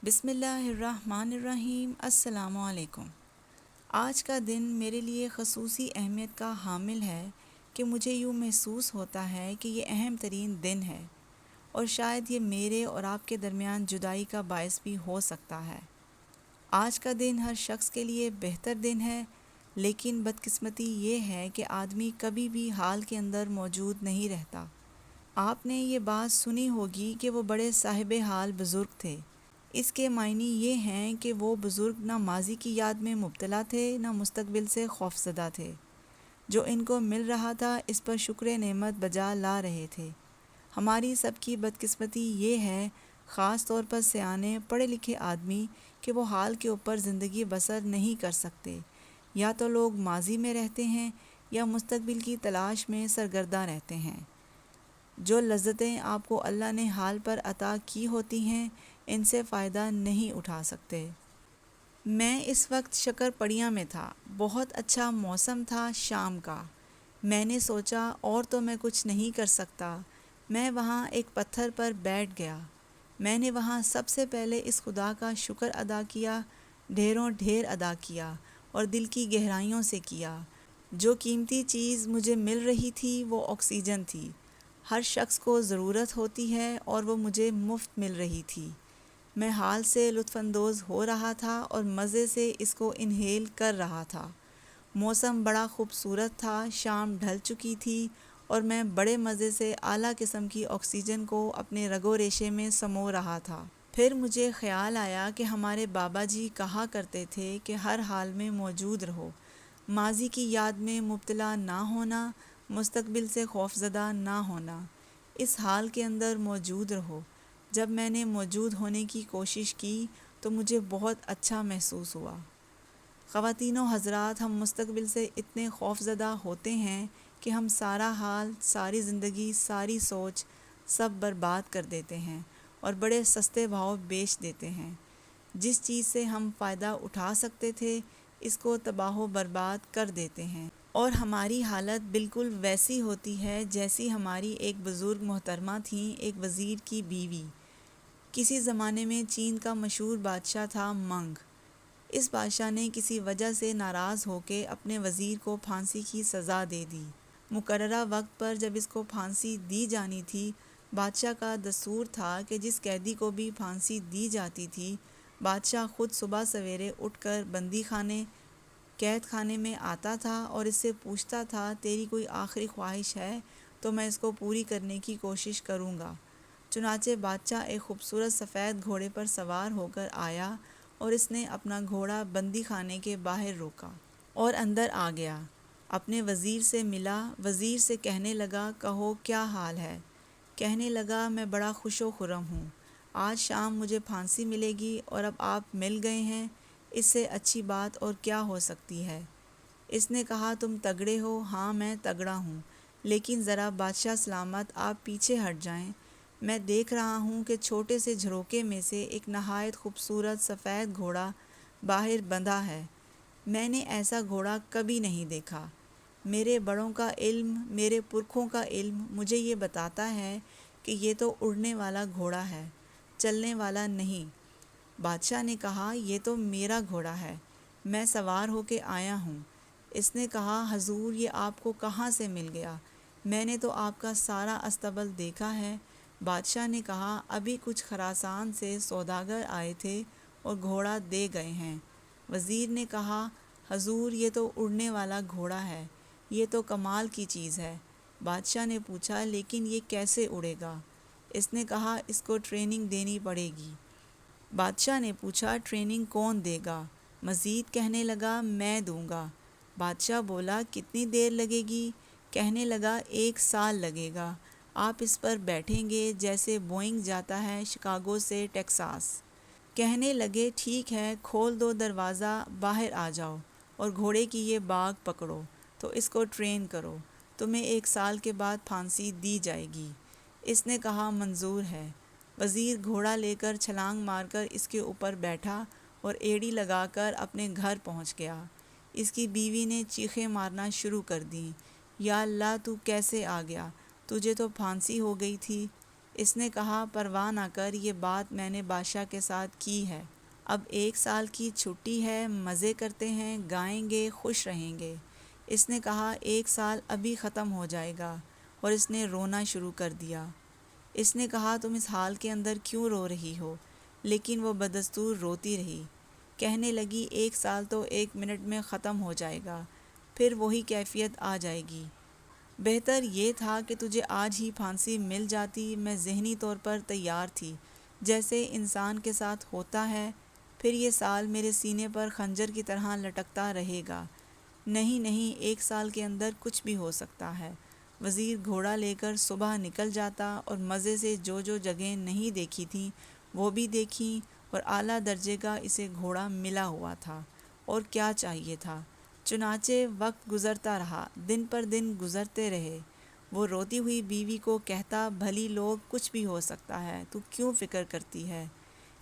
بسم اللہ الرحمن الرحیم۔ السلام علیکم۔ آج کا دن میرے لیے خصوصی اہمیت کا حامل ہے کہ مجھے یوں محسوس ہوتا ہے کہ یہ اہم ترین دن ہے اور شاید یہ میرے اور آپ کے درمیان جدائی کا باعث بھی ہو سکتا ہے۔ آج کا دن ہر شخص کے لیے بہتر دن ہے، لیکن بدقسمتی یہ ہے کہ آدمی کبھی بھی حال کے اندر موجود نہیں رہتا۔ آپ نے یہ بات سنی ہوگی کہ وہ بڑے صاحب حال بزرگ تھے۔ اس کے معنی یہ ہیں کہ وہ بزرگ نہ ماضی کی یاد میں مبتلا تھے نہ مستقبل سے خوفزدہ تھے۔ جو ان کو مل رہا تھا اس پر شکر نعمت بجا لا رہے تھے۔ ہماری سب کی بدقسمتی یہ ہے، خاص طور پر سیانے پڑھے لکھے آدمی، کہ وہ حال کے اوپر زندگی بسر نہیں کر سکتے۔ یا تو لوگ ماضی میں رہتے ہیں یا مستقبل کی تلاش میں سرگرداں رہتے ہیں۔ جو لذتیں آپ کو اللہ نے حال پر عطا کی ہوتی ہیں، ان سے فائدہ نہیں اٹھا سکتے۔ میں اس وقت شکر پڑیاں میں تھا۔ بہت اچھا موسم تھا شام کا۔ میں نے سوچا اور تو میں کچھ نہیں کر سکتا۔ میں وہاں ایک پتھر پر بیٹھ گیا۔ میں نے وہاں سب سے پہلے اس خدا کا شکر ادا کیا، ڈھیروں ڈھیر ادا کیا اور دل کی گہرائیوں سے کیا۔ جو قیمتی چیز مجھے مل رہی تھی وہ آکسیجن تھی۔ ہر شخص کو ضرورت ہوتی ہے اور وہ مجھے مفت مل رہی تھی۔ میں حال سے لطف اندوز ہو رہا تھا اور مزے سے اس کو انہیل کر رہا تھا۔ موسم بڑا خوبصورت تھا، شام ڈھل چکی تھی اور میں بڑے مزے سے اعلیٰ قسم کی آکسیجن کو اپنے رگ و ریشے میں سمو رہا تھا۔ پھر مجھے خیال آیا کہ ہمارے بابا جی کہا کرتے تھے کہ ہر حال میں موجود رہو، ماضی کی یاد میں مبتلا نہ ہونا، مستقبل سے خوفزدہ نہ ہونا، اس حال کے اندر موجود رہو۔ جب میں نے موجود ہونے کی کوشش کی تو مجھے بہت اچھا محسوس ہوا۔ خواتین و حضرات، ہم مستقبل سے اتنے خوفزدہ ہوتے ہیں کہ ہم سارا حال، ساری زندگی، ساری سوچ سب برباد کر دیتے ہیں اور بڑے سستے بھاؤ بیچ دیتے ہیں۔ جس چیز سے ہم فائدہ اٹھا سکتے تھے اس کو تباہ و برباد کر دیتے ہیں، اور ہماری حالت بالکل ویسی ہوتی ہے جیسی ہماری ایک بزرگ محترمہ تھیں، ایک وزیر کی بیوی۔ کسی زمانے میں چین کا مشہور بادشاہ تھا منگ۔ اس بادشاہ نے کسی وجہ سے ناراض ہو کے اپنے وزیر کو پھانسی کی سزا دے دی۔ مقررہ وقت پر جب اس کو پھانسی دی جانی تھی، بادشاہ کا دستور تھا کہ جس قیدی کو بھی پھانسی دی جاتی تھی، بادشاہ خود صبح سویرے اٹھ کر بندی خانے، قید خانے میں آتا تھا اور اس سے پوچھتا تھا، تیری کوئی آخری خواہش ہے تو میں اس کو پوری کرنے کی کوشش کروں گا۔ چنانچہ بادشاہ ایک خوبصورت سفید گھوڑے پر سوار ہو کر آیا اور اس نے اپنا گھوڑا بندی خانے کے باہر روکا اور اندر آ گیا۔ اپنے وزیر سے ملا، وزیر سے کہنے لگا، کہو کیا حال ہے؟ کہنے لگا، میں بڑا خوش و خرم ہوں، آج شام مجھے پھانسی ملے گی اور اب آپ مل گئے ہیں، اس سے اچھی بات اور کیا ہو سکتی ہے؟ اس نے کہا، تم تگڑے ہو؟ ہاں میں تگڑا ہوں، لیکن ذرا بادشاہ سلامت آپ پیچھے ہٹ جائیں۔ میں دیکھ رہا ہوں کہ چھوٹے سے جھروکے میں سے ایک نہایت خوبصورت سفید گھوڑا باہر بندھا ہے۔ میں نے ایسا گھوڑا کبھی نہیں دیکھا۔ میرے بڑوں کا علم، میرے پرکھوں کا علم مجھے یہ بتاتا ہے کہ یہ تو اڑنے والا گھوڑا ہے، چلنے والا نہیں۔ بادشاہ نے کہا، یہ تو میرا گھوڑا ہے، میں سوار ہو کے آیا ہوں۔ اس نے کہا، حضور یہ آپ کو کہاں سے مل گیا؟ میں نے تو آپ کا سارا استبل دیکھا ہے۔ بادشاہ نے کہا، ابھی کچھ خراسان سے سوداگر آئے تھے اور گھوڑا دے گئے ہیں۔ وزیر نے کہا، حضور یہ تو اڑنے والا گھوڑا ہے، یہ تو کمال کی چیز ہے۔ بادشاہ نے پوچھا، لیکن یہ کیسے اڑے گا؟ اس نے کہا، اس کو ٹریننگ دینی پڑے گی۔ بادشاہ نے پوچھا، ٹریننگ کون دے گا؟ مزید کہنے لگا، میں دوں گا۔ بادشاہ بولا، کتنی دیر لگے گی؟ کہنے لگا، 1 سال لگے گا۔ آپ اس پر بیٹھیں گے جیسے بوئنگ جاتا ہے شکاگو سے ٹیکساس۔ کہنے لگے، ٹھیک ہے، کھول دو دروازہ، باہر آ جاؤ اور گھوڑے کی یہ باگ پکڑو تو اس کو ٹرین کرو، تمہیں 1 سال کے بعد پھانسی دی جائے گی۔ اس نے کہا، منظور ہے۔ وزیر گھوڑا لے کر چھلانگ مار کر اس کے اوپر بیٹھا اور ایڑی لگا کر اپنے گھر پہنچ گیا۔ اس کی بیوی نے چیخیں مارنا شروع کر دیں، یا اللہ تو کیسے آ گیا؟ تجھے تو پھانسی ہو گئی تھی۔ اس نے کہا پرواہ نہ کر، یہ بات میں نے بادشاہ کے ساتھ کی ہے۔ اب 1 سال کی چھٹی ہے، مزے کرتے ہیں، گائیں گے، خوش رہیں گے۔ اس نے کہا 1 سال ابھی ختم ہو جائے گا، اور اس نے رونا شروع کر دیا۔ اس نے کہا تم اس حال کے اندر کیوں رو رہی ہو؟ لیکن وہ بدستور روتی رہی، کہنے لگی 1 سال تو 1 منٹ میں ختم ہو جائے گا، پھر وہی کیفیت آ جائے گی۔ بہتر یہ تھا کہ تجھے آج ہی پھانسی مل جاتی، میں ذہنی طور پر تیار تھی، جیسے انسان کے ساتھ ہوتا ہے۔ پھر یہ سال میرے سینے پر خنجر کی طرح لٹکتا رہے گا۔ نہیں نہیں، 1 سال کے اندر کچھ بھی ہو سکتا ہے۔ وزیر گھوڑا لے کر صبح نکل جاتا اور مزے سے جو جگہیں نہیں دیکھی تھیں وہ بھی دیکھیں، اور اعلیٰ درجے کا اسے گھوڑا ملا ہوا تھا، اور کیا چاہیے تھا۔ چنانچہ وقت گزرتا رہا، دن پر دن گزرتے رہے۔ وہ روتی ہوئی بیوی کو کہتا بھلی لوگ کچھ بھی ہو سکتا ہے، تو کیوں فکر کرتی ہے؟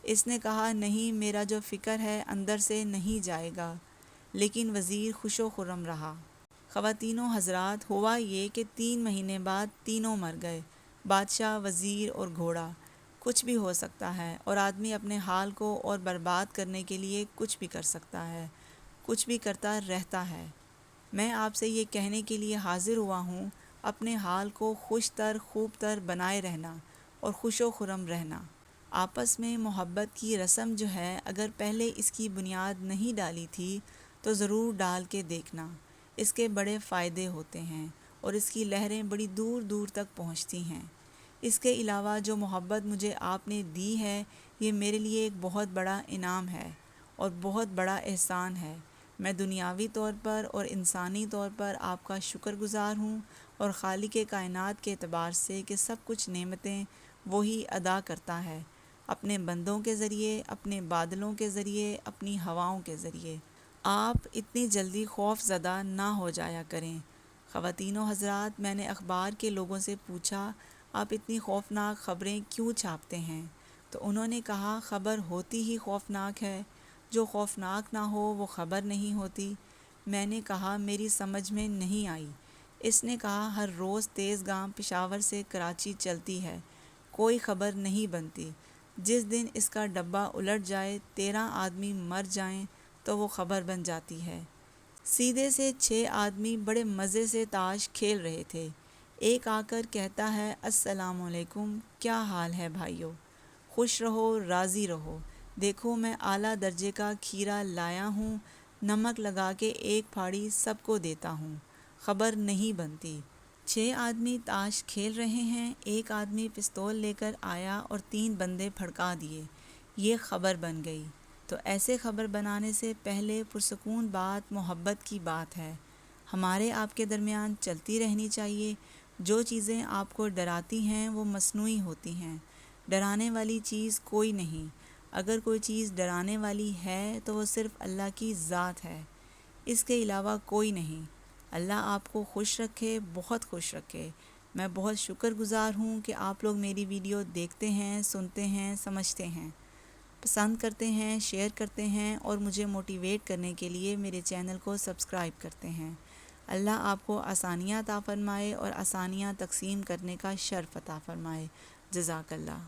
اس نے کہا نہیں، میرا جو فکر ہے اندر سے نہیں جائے گا۔ لیکن وزیر خوش و خرم رہا۔ خواتین و حضرات، ہوا یہ کہ 3 مہینے بعد تینوں مر گئے، بادشاہ، وزیر اور گھوڑا۔ کچھ بھی ہو سکتا ہے، اور آدمی اپنے حال کو اور برباد کرنے کے لیے کچھ بھی کر سکتا ہے، کچھ بھی کرتا رہتا ہے۔ میں آپ سے یہ کہنے کے لیے حاضر ہوا ہوں، اپنے حال کو خوش تر خوب تر بنائے رہنا اور خوش و خرم رہنا۔ آپس میں محبت کی رسم جو ہے، اگر پہلے اس کی بنیاد نہیں ڈالی تھی تو ضرور ڈال کے دیکھنا۔ اس کے بڑے فائدے ہوتے ہیں، اور اس کی لہریں بڑی دور دور تک پہنچتی ہیں۔ اس کے علاوہ جو محبت مجھے آپ نے دی ہے، یہ میرے لیے ایک بہت بڑا انعام ہے اور بہت بڑا احسان ہے۔ میں دنیاوی طور پر اور انسانی طور پر آپ کا شکر گزار ہوں، اور خالق کائنات کے اعتبار سے کہ سب کچھ نعمتیں وہی ادا کرتا ہے، اپنے بندوں کے ذریعے، اپنے بادلوں کے ذریعے، اپنی ہواؤں کے ذریعے۔ آپ اتنی جلدی خوف زدہ نہ ہو جایا کریں۔ خواتین و حضرات، میں نے اخبار کے لوگوں سے پوچھا آپ اتنی خوفناک خبریں کیوں چھاپتے ہیں؟ تو انہوں نے کہا خبر ہوتی ہی خوفناک ہے، جو خوفناک نہ ہو وہ خبر نہیں ہوتی۔ میں نے کہا میری سمجھ میں نہیں آئی۔ اس نے کہا ہر روز تیز گام پشاور سے کراچی چلتی ہے، کوئی خبر نہیں بنتی۔ جس دن اس کا ڈبہ الٹ جائے، 13 آدمی مر جائیں تو وہ خبر بن جاتی ہے۔ سیدھے سے 6 آدمی بڑے مزے سے تاش کھیل رہے تھے۔ ایک آ کر کہتا ہے السلام علیکم، کیا حال ہے بھائیو؟ خوش رہو، راضی رہو، دیکھو میں اعلیٰ درجے کا کھیرا لایا ہوں، نمک لگا کے ایک پھاڑی سب کو دیتا ہوں۔ خبر نہیں بنتی۔ 6 آدمی تاش کھیل رہے ہیں، ایک آدمی پستول لے کر آیا اور 3 بندے پھڑکا دیے، یہ خبر بن گئی۔ تو ایسے خبر بنانے سے پہلے پرسکون بات محبت کی بات ہے، ہمارے آپ کے درمیان چلتی رہنی چاہیے۔ جو چیزیں آپ کو ڈراتی ہیں وہ مصنوعی ہوتی ہیں، ڈرانے والی چیز کوئی نہیں۔ اگر کوئی چیز ڈرانے والی ہے تو وہ صرف اللہ کی ذات ہے، اس کے علاوہ کوئی نہیں۔ اللہ آپ کو خوش رکھے، بہت خوش رکھے۔ میں بہت شکر گزار ہوں کہ آپ لوگ میری ویڈیو دیکھتے ہیں، سنتے ہیں، سمجھتے ہیں، پسند کرتے ہیں، شیئر کرتے ہیں، اور مجھے موٹیویٹ کرنے کے لیے میرے چینل کو سبسکرائب کرتے ہیں۔ اللہ آپ کو آسانیاں عطا فرمائے اور آسانیاں تقسیم کرنے کا شرف عطا فرمائے۔ جزاک اللہ۔